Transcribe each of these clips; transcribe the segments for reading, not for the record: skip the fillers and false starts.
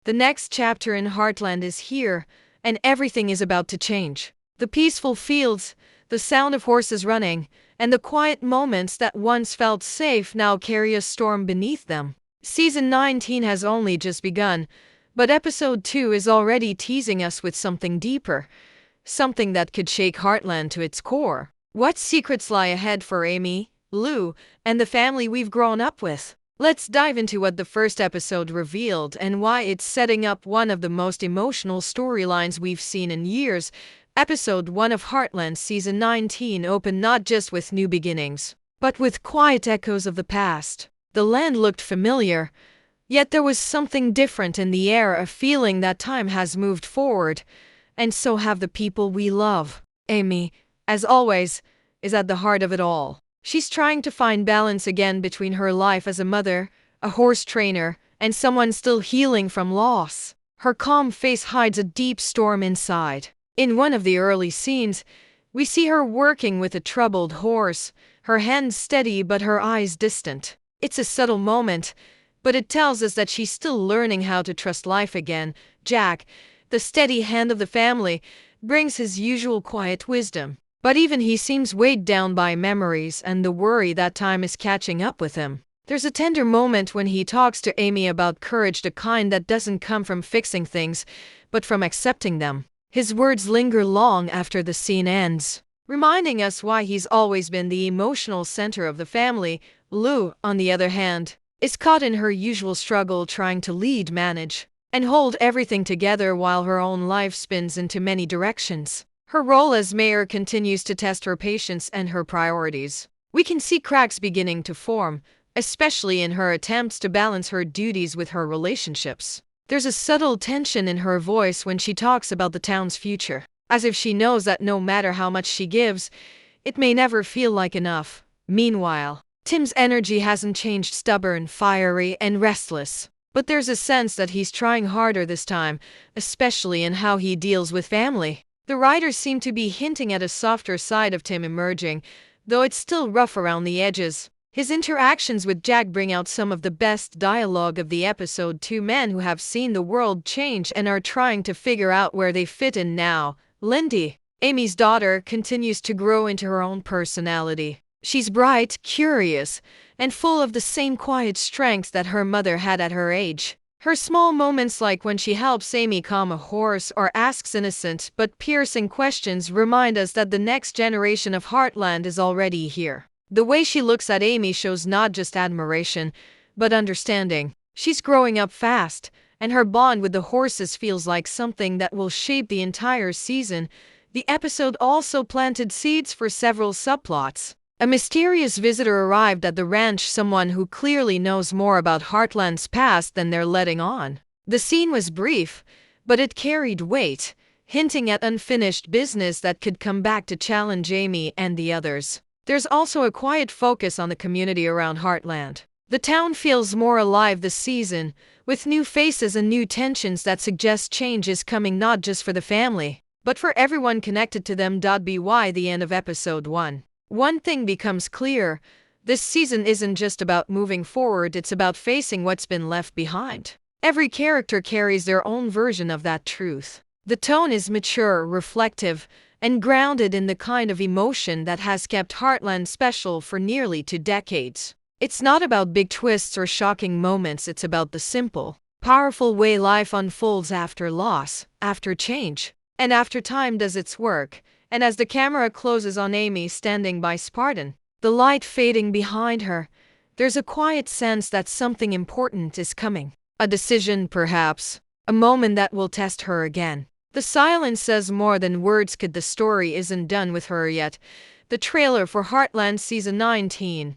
The next chapter in Heartland is here, and everything is about to change. The peaceful fields, the sound of horses running, and the quiet moments that once felt safe now carry a storm beneath them. Season 19 has only just begun, but episode 2 is already teasing us with something deeper, something that could shake Heartland to its core. What secrets lie ahead for Amy, Lou, and the family we've grown up with? Let's dive into what the first episode revealed and why it's setting up one of the most emotional storylines we've seen in years. Episode 1 of Heartland Season 19 opened not just with new beginnings, but with quiet echoes of the past. The land looked familiar, yet there was something different in the air, a feeling that time has moved forward, and so have the people we love. Amy, as always, is at the heart of it all. She's trying to find balance again between her life as a mother, a horse trainer, and someone still healing from loss. Her calm face hides a deep storm inside. In one of the early scenes, we see her working with a troubled horse, her hands steady but her eyes distant. It's a subtle moment, but it tells us that she's still learning how to trust life again. Jack, the steady hand of the family, brings his usual quiet wisdom. But even he seems weighed down by memories and the worry that time is catching up with him. There's a tender moment when he talks to Amy about courage, the kind that doesn't come from fixing things, but from accepting them. His words linger long after the scene ends, reminding us why he's always been the emotional center of the family. Lou, on the other hand, is caught in her usual struggle, trying to lead, manage, and hold everything together while her own life spins into many directions. Her role as mayor continues to test her patience and her priorities. We can see cracks beginning to form, especially in her attempts to balance her duties with her relationships. There's a subtle tension in her voice when she talks about the town's future, as if she knows that no matter how much she gives, it may never feel like enough. Meanwhile, Tim's energy hasn't changed, stubborn, fiery, and restless. But there's a sense that he's trying harder this time, especially in how he deals with family. The writers seem to be hinting at a softer side of Tim emerging, though it's still rough around the edges. His interactions with Jack bring out some of the best dialogue of the episode. Two men who have seen the world change and are trying to figure out where they fit in now. Lindy, Amy's daughter, continues to grow into her own personality. She's bright, curious, and full of the same quiet strength that her mother had at her age. Her small moments, like when she helps Amy calm a horse or asks innocent but piercing questions, remind us that the next generation of Heartland is already here. The way she looks at Amy shows not just admiration, but understanding. She's growing up fast, and her bond with the horses feels like something that will shape the entire season. The episode also planted seeds for several subplots. A mysterious visitor arrived at the ranch, someone who clearly knows more about Heartland's past than they're letting on. The scene was brief, but it carried weight, hinting at unfinished business that could come back to challenge Amy and the others. There's also a quiet focus on the community around Heartland. The town feels more alive this season, with new faces and new tensions that suggest change is coming, not just for the family, but for everyone connected to them. By the end of episode 1. One thing becomes clear: this season isn't just about moving forward, it's about facing what's been left behind. Every character carries their own version of that truth. The tone is mature, reflective, and grounded in the kind of emotion that has kept Heartland special for nearly 2 decades. It's not about big twists or shocking moments, it's about the simple, powerful way life unfolds after loss, after change, and after time does its work. And as the camera closes on Amy standing by Spartan, the light fading behind her, there's a quiet sense that something important is coming. A decision, perhaps. A moment that will test her again. The silence says more than words could. The story isn't done with her yet. The trailer for Heartland Season 19,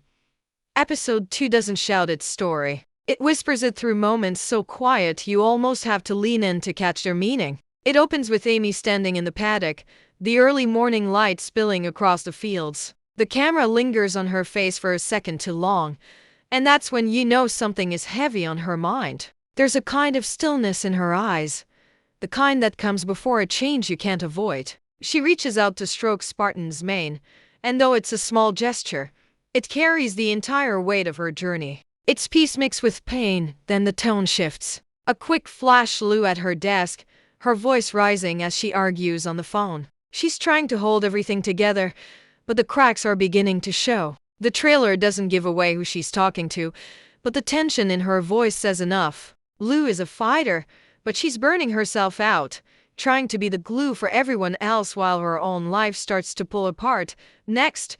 Episode 2 doesn't shout its story. It whispers it through moments so quiet you almost have to lean in to catch their meaning. It opens with Amy standing in the paddock, the early morning light spilling across the fields. The camera lingers on her face for a second too long, and that's when you know something is heavy on her mind. There's a kind of stillness in her eyes, the kind that comes before a change you can't avoid. She reaches out to stroke Spartan's mane, and though it's a small gesture, it carries the entire weight of her journey. It's peace mixed with pain, then the tone shifts. A quick flash Lou at her desk, her voice rising as she argues on the phone. She's trying to hold everything together, but the cracks are beginning to show. The trailer doesn't give away who she's talking to, but the tension in her voice says enough. Lou is a fighter, but she's burning herself out, trying to be the glue for everyone else while her own life starts to pull apart. Next,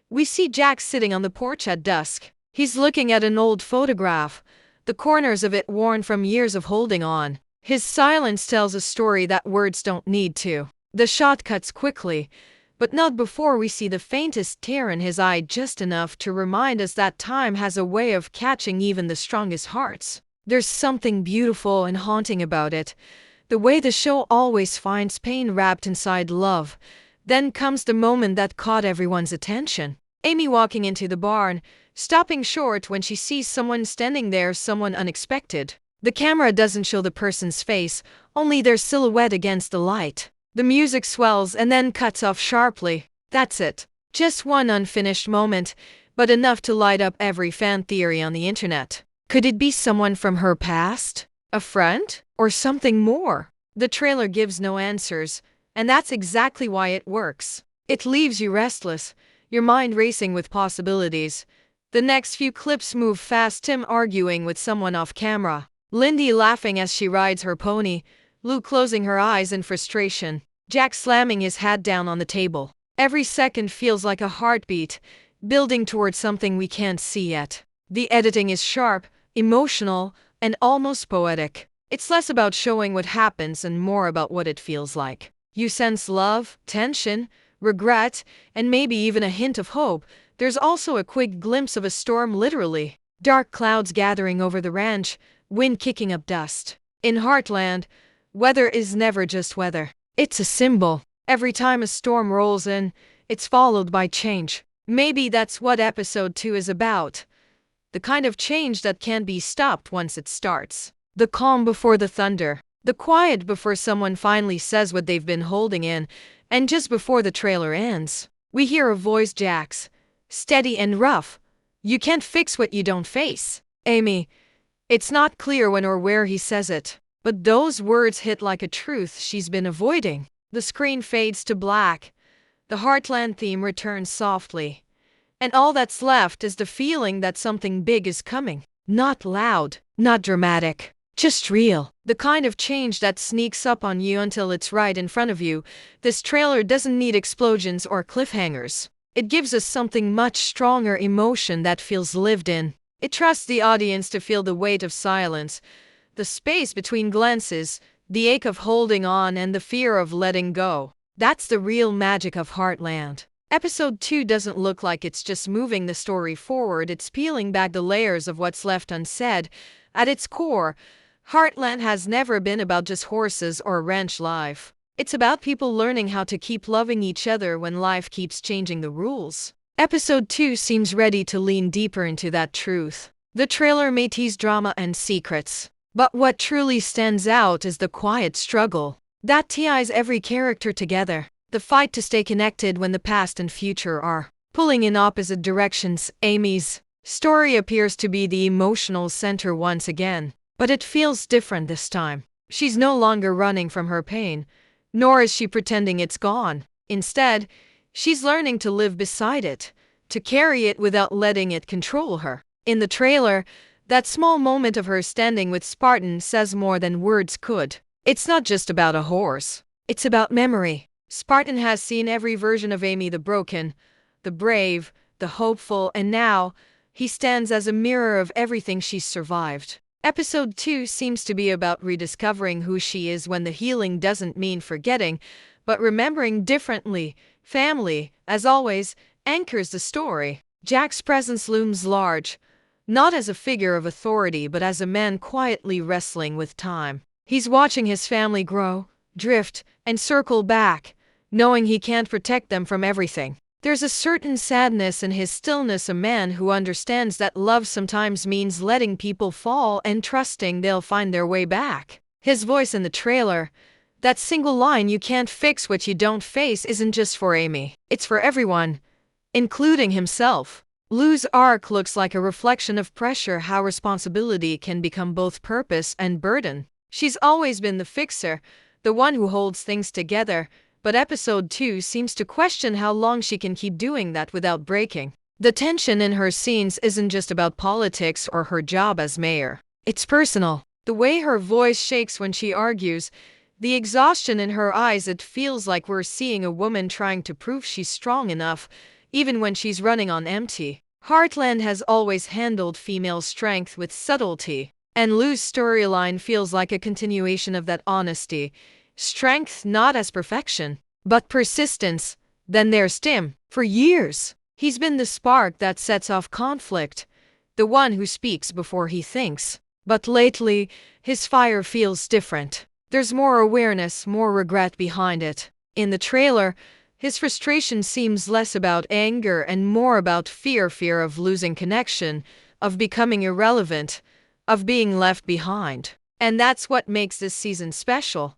we see Jack sitting on the porch at dusk. He's looking at an old photograph, the corners of it worn from years of holding on. His silence tells a story that words don't need to. The shot cuts quickly, but not before we see the faintest tear in his eye, just enough to remind us that time has a way of catching even the strongest hearts. There's something beautiful and haunting about it, the way the show always finds pain wrapped inside love. Then comes the moment that caught everyone's attention. Amy walking into the barn, stopping short when she sees someone standing there, someone unexpected. The camera doesn't show the person's face, only their silhouette against the light. The music swells and then cuts off sharply. That's it. Just one unfinished moment, but enough to light up every fan theory on the internet. Could it be someone from her past? A friend? Or something more? The trailer gives no answers, and that's exactly why it works. It leaves you restless, your mind racing with possibilities. The next few clips move fast, Tim arguing with someone off camera, Lindy laughing as she rides her pony, Lou closing her eyes in frustration, Jack slamming his hat down on the table. Every second feels like a heartbeat, building towards something we can't see yet. The editing is sharp, emotional, and almost poetic. It's less about showing what happens and more about what it feels like. You sense love, tension, regret, and maybe even a hint of hope. There's also a quick glimpse of a storm, literally. Dark clouds gathering over the ranch, wind kicking up dust. In Heartland, weather is never just weather. It's a symbol. Every time a storm rolls in, it's followed by change. Maybe that's what episode 2 is about. The kind of change that can't be stopped once it starts. The calm before the thunder. The quiet before someone finally says what they've been holding in. And just before the trailer ends, we hear a voice, Jack's, steady and rough. You can't fix what you don't face. Amy. It's not clear when or where he says it, but those words hit like a truth she's been avoiding. The screen fades to black. The Heartland theme returns softly. And all that's left is the feeling that something big is coming. Not loud, not dramatic, just real. The kind of change that sneaks up on you until it's right in front of you. This trailer doesn't need explosions or cliffhangers. It gives us something much stronger, emotion that feels lived in. It trusts the audience to feel the weight of silence, the space between glances, the ache of holding on, and the fear of letting go. That's the real magic of Heartland. Episode 2 doesn't look like it's just moving the story forward, it's peeling back the layers of what's left unsaid. At its core, Heartland has never been about just horses or ranch life. It's about people learning how to keep loving each other when life keeps changing the rules. Episode 2 seems ready to lean deeper into that truth. The trailer may tease drama and secrets, but what truly stands out is the quiet struggle that ties every character together. The fight to stay connected when the past and future are pulling in opposite directions. Amy's story appears to be the emotional center once again, but it feels different this time. She's no longer running from her pain, nor is she pretending it's gone. Instead, she's learning to live beside it, to carry it without letting it control her. In the trailer, that small moment of her standing with Spartan says more than words could. It's not just about a horse. It's about memory. Spartan has seen every version of Amy, the broken, the brave, the hopeful, and now he stands as a mirror of everything she's survived. Episode 2 seems to be about rediscovering who she is when the healing doesn't mean forgetting, but remembering differently. Family, as always, anchors the story. Jack's presence looms large, not as a figure of authority but as a man quietly wrestling with time. He's watching his family grow, drift, and circle back, knowing he can't protect them from everything. There's a certain sadness in his stillness, a man who understands that love sometimes means letting people fall and trusting they'll find their way back. His voice in the trailer, that single line, "You can't fix what you don't face," isn't just for Amy. It's for everyone, including himself. Lou's arc looks like a reflection of pressure, how responsibility can become both purpose and burden. She's always been the fixer, the one who holds things together, but episode 2 seems to question how long she can keep doing that without breaking. The tension in her scenes isn't just about politics or her job as mayor. It's personal. The way her voice shakes when she argues, the exhaustion in her eyes, it feels like we're seeing a woman trying to prove she's strong enough, even when she's running on empty. Heartland has always handled female strength with subtlety, and Lou's storyline feels like a continuation of that honesty. Strength not as perfection, but persistence. Then there's Tim. For years, he's been the spark that sets off conflict, the one who speaks before he thinks. But lately, his fire feels different. There's more awareness, more regret behind it. In the trailer, his frustration seems less about anger and more about fear of losing connection, of becoming irrelevant, of being left behind. And that's what makes this season special.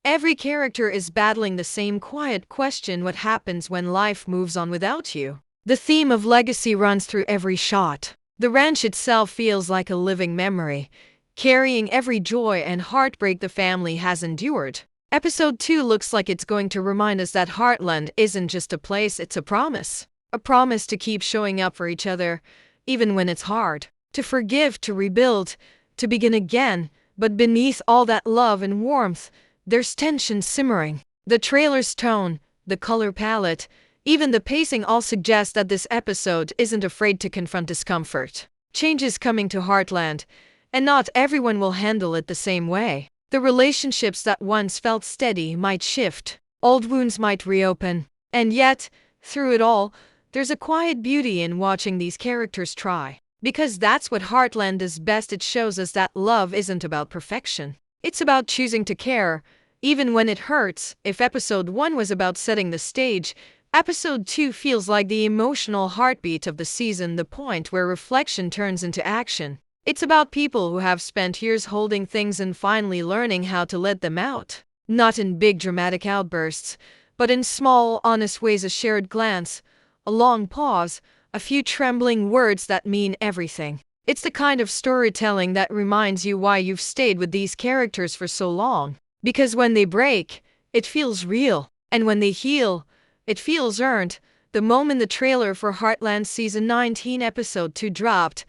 Every character is battling the same quiet question: what happens when life moves on without you? The theme of legacy runs through every shot. The ranch itself feels like a living memory, carrying every joy and heartbreak the family has endured. Episode 2 looks like it's going to remind us that Heartland isn't just a place, it's a promise. A promise to keep showing up for each other, even when it's hard. To forgive, to rebuild, to begin again. But beneath all that love and warmth, there's tension simmering. The trailer's tone, the color palette, even the pacing all suggest that this episode isn't afraid to confront discomfort. Change is coming to Heartland, and not everyone will handle it the same way. The relationships that once felt steady might shift, old wounds might reopen, and yet, through it all, there's a quiet beauty in watching these characters try. Because that's what Heartland does best. It shows us that love isn't about perfection. It's about choosing to care, even when it hurts. If episode 1 was about setting the stage, episode 2 feels like the emotional heartbeat of the season, the point where reflection turns into action. It's about people who have spent years holding things and finally learning how to let them out. Not in big dramatic outbursts, but in small, honest ways. A shared glance, a long pause, a few trembling words that mean everything. It's the kind of storytelling that reminds you why you've stayed with these characters for so long. Because when they break, it feels real. And when they heal, it feels earned. The moment the trailer for Heartland Season 19 Episode 2 dropped,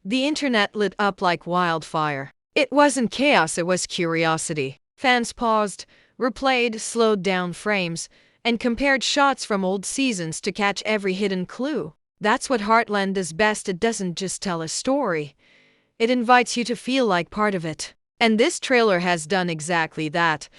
the internet lit up like wildfire. It wasn't chaos, it was curiosity. Fans paused, replayed, slowed down frames, and compared shots from old seasons to catch every hidden clue. That's what Heartland does best. It doesn't just tell a story. It invites you to feel like part of it. And this trailer has done exactly that.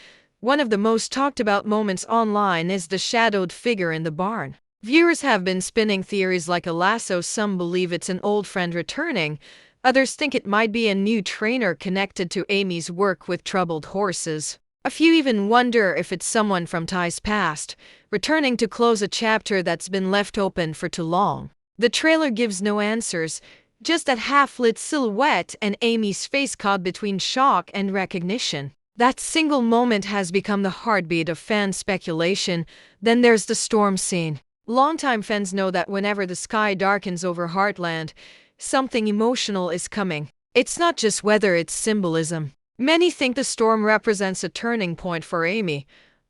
One of the most talked about moments online is the shadowed figure in the barn. Viewers have been spinning theories like a lasso. Some believe it's an old friend returning. Others think it might be a new trainer connected to Amy's work with troubled horses. A few even wonder if it's someone from Ty's past, returning to close a chapter that's been left open for too long. The trailer gives no answers, just that half-lit silhouette and Amy's face caught between shock and recognition. That single moment has become the heartbeat of fan speculation. Then there's the storm scene. Longtime fans know that whenever the sky darkens over Heartland, something emotional is coming. It's not just weather, it's symbolism. Many think the storm represents a turning point for Amy,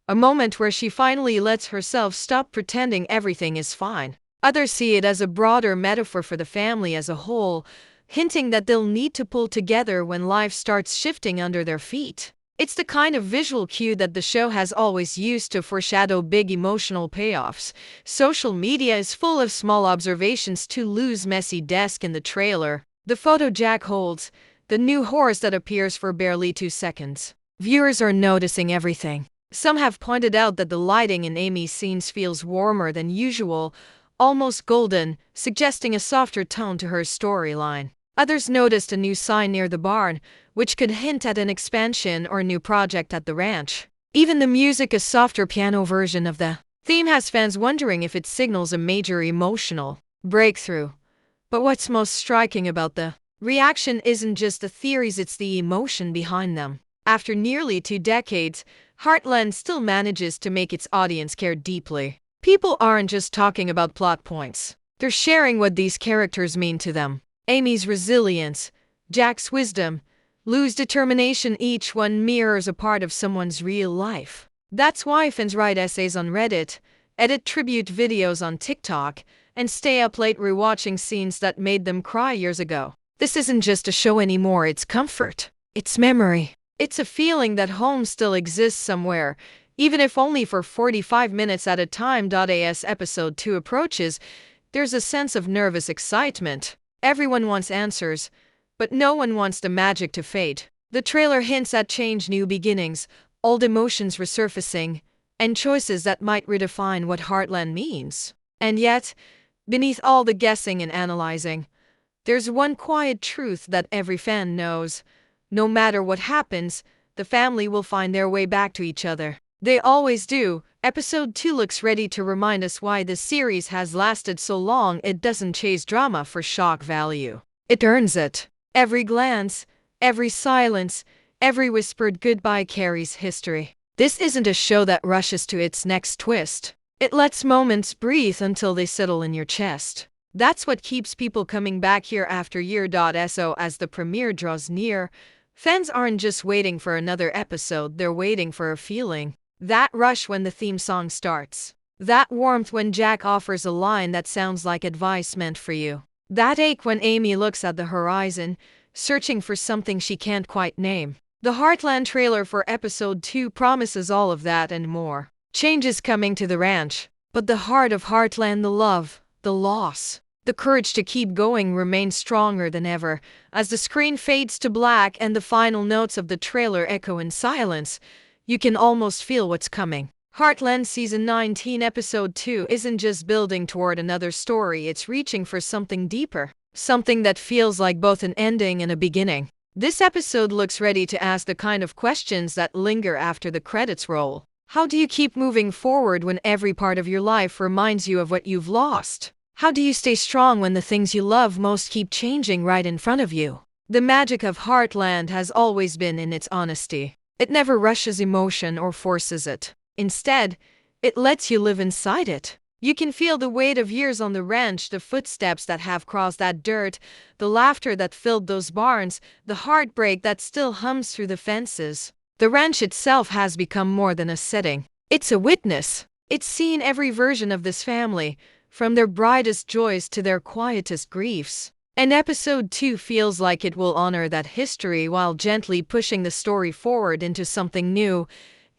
a moment where she finally lets herself stop pretending everything is fine. Others see it as a broader metaphor for the family as a whole, hinting that they'll need to pull together when life starts shifting under their feet. It's the kind of visual cue that the show has always used to foreshadow big emotional payoffs. Social media is full of small observations to Lou's messy desk in the trailer, the photo Jack holds, the new horse that appears for barely 2 seconds. Viewers are noticing everything. Some have pointed out that the lighting in Amy's scenes feels warmer than usual, almost golden, suggesting a softer tone to her storyline. Others noticed a new sign near the barn, which could hint at an expansion or new project at the ranch. Even the music, a softer piano version of the theme, has fans wondering if it signals a major emotional breakthrough. But what's most striking about the reaction isn't just the theories, it's the emotion behind them. After nearly 2 decades, Heartland still manages to make its audience care deeply. People aren't just talking about plot points. They're sharing what these characters mean to them. Amy's resilience, Jack's wisdom, Lou's determination, each one mirrors a part of someone's real life. That's why fans write essays on Reddit, edit tribute videos on TikTok, and stay up late rewatching scenes that made them cry years ago. This isn't just a show anymore, it's comfort. It's memory. It's a feeling that home still exists somewhere, even if only for 45 minutes at a time. As episode 2 approaches, there's a sense of nervous excitement. Everyone wants answers, but no one wants the magic to fade. The trailer hints at change, new beginnings, old emotions resurfacing, and choices that might redefine what Heartland means. And yet, beneath all the guessing and analyzing, there's one quiet truth that every fan knows. No matter what happens, the family will find their way back to each other. They always do. Episode 2 looks ready to remind us why this series has lasted so long. It doesn't chase drama for shock value. It earns it. Every glance, every silence, every whispered goodbye carries history. This isn't a show that rushes to its next twist. It lets moments breathe until they settle in your chest. That's what keeps people coming back year after year. So as the premiere draws near, fans aren't just waiting for another episode, they're waiting for a feeling. That rush when the theme song starts. That warmth when Jack offers a line that sounds like advice meant for you. That ache when Amy looks at the horizon, searching for something she can't quite name. The Heartland trailer for episode 2 promises all of that and more. Change is coming to the ranch, but the heart of Heartland, the love, the loss, the courage to keep going remains stronger than ever. As the screen fades to black and the final notes of the trailer echo in silence, you can almost feel what's coming. Heartland Season 19 Episode 2 isn't just building toward another story, it's reaching for something deeper. Something that feels like both an ending and a beginning. This episode looks ready to ask the kind of questions that linger after the credits roll. How do you keep moving forward when every part of your life reminds you of what you've lost? How do you stay strong when the things you love most keep changing right in front of you? The magic of Heartland has always been in its honesty. It never rushes emotion or forces it. Instead, it lets you live inside it. You can feel the weight of years on the ranch, the footsteps that have crossed that dirt, the laughter that filled those barns, the heartbreak that still hums through the fences. The ranch itself has become more than a setting. It's a witness. It's seen every version of this family, from their brightest joys to their quietest griefs. And episode 2 feels like it will honor that history while gently pushing the story forward into something new.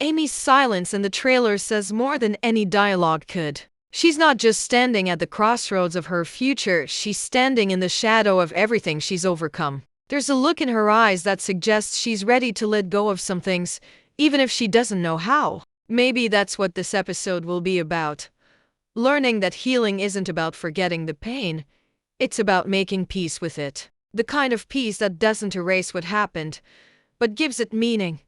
Amy's silence in the trailer says more than any dialogue could. She's not just standing at the crossroads of her future, she's standing in the shadow of everything she's overcome. There's a look in her eyes that suggests she's ready to let go of some things, even if she doesn't know how. Maybe that's what this episode will be about. Learning that healing isn't about forgetting the pain. It's about making peace with it. The kind of peace that doesn't erase what happened, but gives it meaning.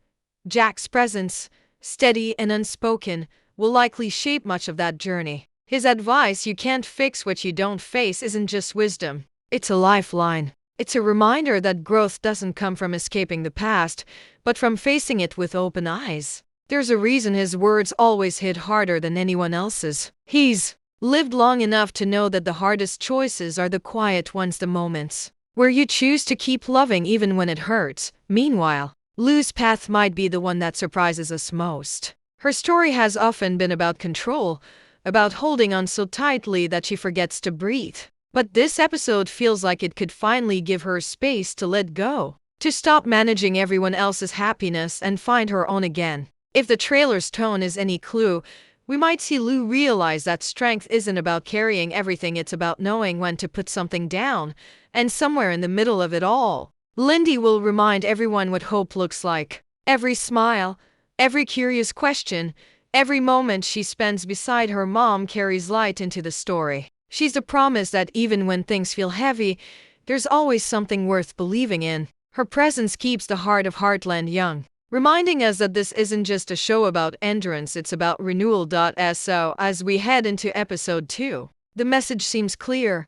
Jack's presence, steady and unspoken, will likely shape much of that journey. His advice, "You can't fix what you don't face," isn't just wisdom. It's a lifeline. It's a reminder that growth doesn't come from escaping the past, but from facing it with open eyes. There's a reason his words always hit harder than anyone else's. He's lived long enough to know that the hardest choices are the quiet ones, the moments where you choose to keep loving even when it hurts. Meanwhile, Lou's path might be the one that surprises us most. Her story has often been about control, about holding on so tightly that she forgets to breathe. But this episode feels like it could finally give her space to let go, to stop managing everyone else's happiness and find her own again. If the trailer's tone is any clue, we might see Lou realize that strength isn't about carrying everything, it's about knowing when to put something down. And somewhere in the middle of it all, Lindy will remind everyone what hope looks like. Every smile, every curious question, every moment she spends beside her mom carries light into the story. She's the promise that even when things feel heavy, there's always something worth believing in. Her presence keeps the heart of Heartland young, reminding us that this isn't just a show about endurance, it's about renewal. So as we head into episode 2, the message seems clear.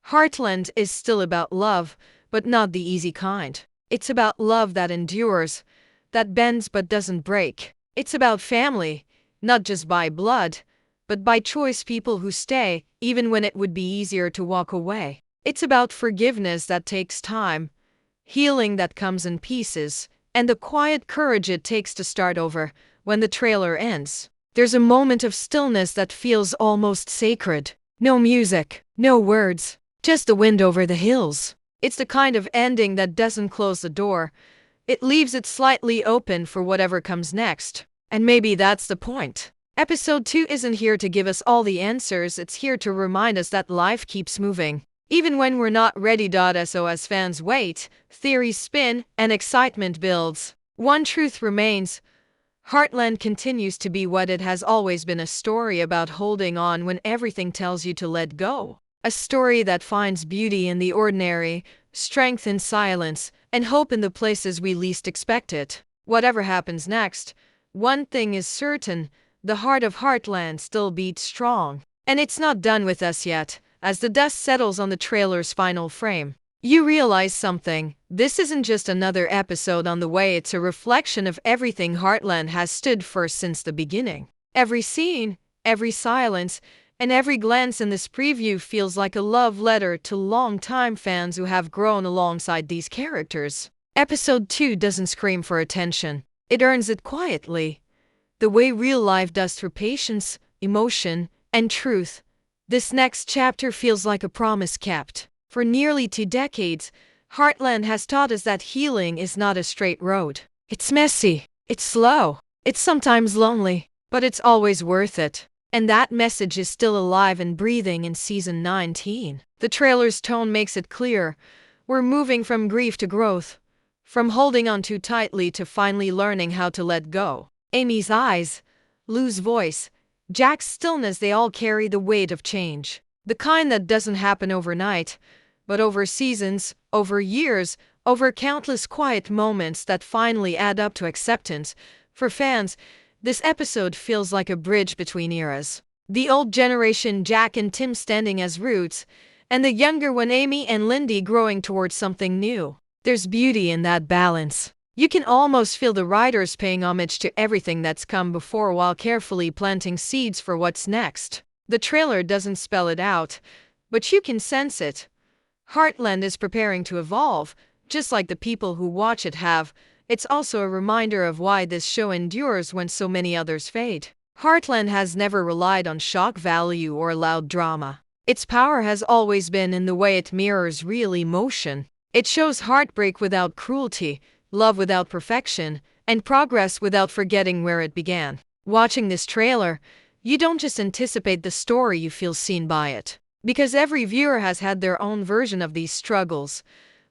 Heartland is still about love, but not the easy kind. It's about love that endures, that bends but doesn't break. It's about family, not just by blood, but by choice people who stay, even when it would be easier to walk away. It's about forgiveness that takes time, healing that comes in pieces, and the quiet courage it takes to start over. When the trailer ends, there's a moment of stillness that feels almost sacred. No music, no words, just the wind over the hills. It's the kind of ending that doesn't close the door. It leaves it slightly open for whatever comes next. And maybe that's the point. Episode 2 isn't here to give us all the answers, it's here to remind us that life keeps moving. Even when we're not ready. So as fans wait, theories spin, and excitement builds, one truth remains. Heartland continues to be what it has always been, a story about holding on when everything tells you to let go. A story that finds beauty in the ordinary, strength in silence, and hope in the places we least expect it. Whatever happens next, one thing is certain, the heart of Heartland still beats strong. And it's not done with us yet. As the dust settles on the trailer's final frame, you realize something. This isn't just another episode on the way, it's a reflection of everything Heartland has stood for since the beginning. Every scene, every silence, and every glance in this preview feels like a love letter to longtime fans who have grown alongside these characters. Episode 2 doesn't scream for attention. It earns it quietly, the way real life does, through patience, emotion, and truth. This next chapter feels like a promise kept. For nearly 2 decades, Heartland has taught us that healing is not a straight road. It's messy, it's slow, it's sometimes lonely, but it's always worth it. And that message is still alive and breathing in season 19. The trailer's tone makes it clear. We're moving from grief to growth, from holding on too tightly to finally learning how to let go. Amy's eyes, Lou's voice, Jack's stillness, they all carry the weight of change. The kind that doesn't happen overnight, but over seasons, over years, over countless quiet moments that finally add up to acceptance. For fans, this episode feels like a bridge between eras. The old generation, Jack and Tim, standing as roots, and the younger one, Amy and Lindy, growing towards something new. There's beauty in that balance. You can almost feel the writers paying homage to everything that's come before while carefully planting seeds for what's next. The trailer doesn't spell it out, but you can sense it. Heartland is preparing to evolve, just like the people who watch it have. It's also a reminder of why this show endures when so many others fade. Heartland has never relied on shock value or loud drama. Its power has always been in the way it mirrors real emotion. It shows heartbreak without cruelty, love without perfection, and progress without forgetting where it began. Watching this trailer, you don't just anticipate the story, you feel seen by it. Because every viewer has had their own version of these struggles.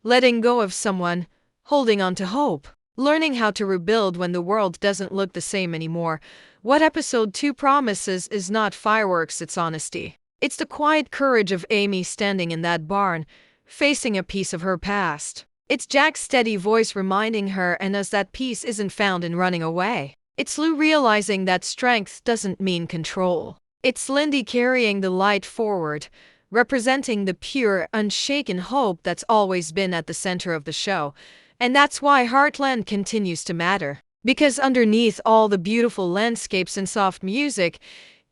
Letting go of someone, holding on to hope, learning how to rebuild when the world doesn't look the same anymore. What episode 2 promises is not fireworks, it's honesty. It's the quiet courage of Amy standing in that barn, facing a piece of her past. It's Jack's steady voice reminding her and us that peace isn't found in running away. It's Lou realizing that strength doesn't mean control. It's Lindy carrying the light forward, representing the pure, unshaken hope that's always been at the center of the show. And that's why Heartland continues to matter. Because underneath all the beautiful landscapes and soft music,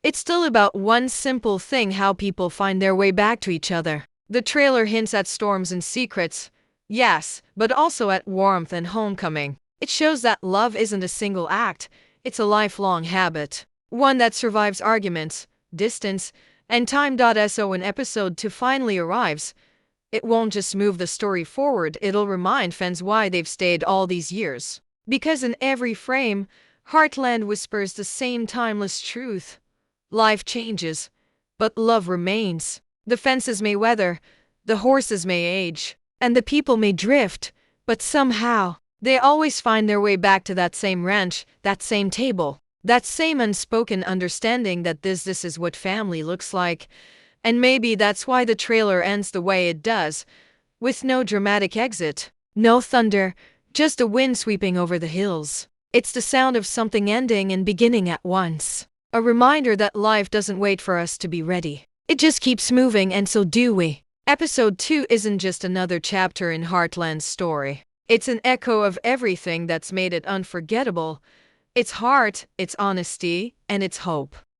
it's still about one simple thing: how people find their way back to each other. The trailer hints at storms and secrets, yes, but also at warmth and homecoming. It shows that love isn't a single act, it's a lifelong habit. One that survives arguments, distance, and time. So when episode 2 finally arrives, it won't just move the story forward, it'll remind fans why they've stayed all these years. Because in every frame, Heartland whispers the same timeless truth. Life changes, but love remains. The fences may weather, the horses may age, and the people may drift, but somehow, they always find their way back to that same ranch, that same table, that same unspoken understanding that this is what family looks like. And maybe that's why the trailer ends the way it does, with no dramatic exit, no thunder, just the wind sweeping over the hills. It's the sound of something ending and beginning at once. A reminder that life doesn't wait for us to be ready. It just keeps moving, and so do we. Episode 2 isn't just another chapter in Heartland's story. It's an echo of everything that's made it unforgettable. It's heart, it's honesty, and it's hope.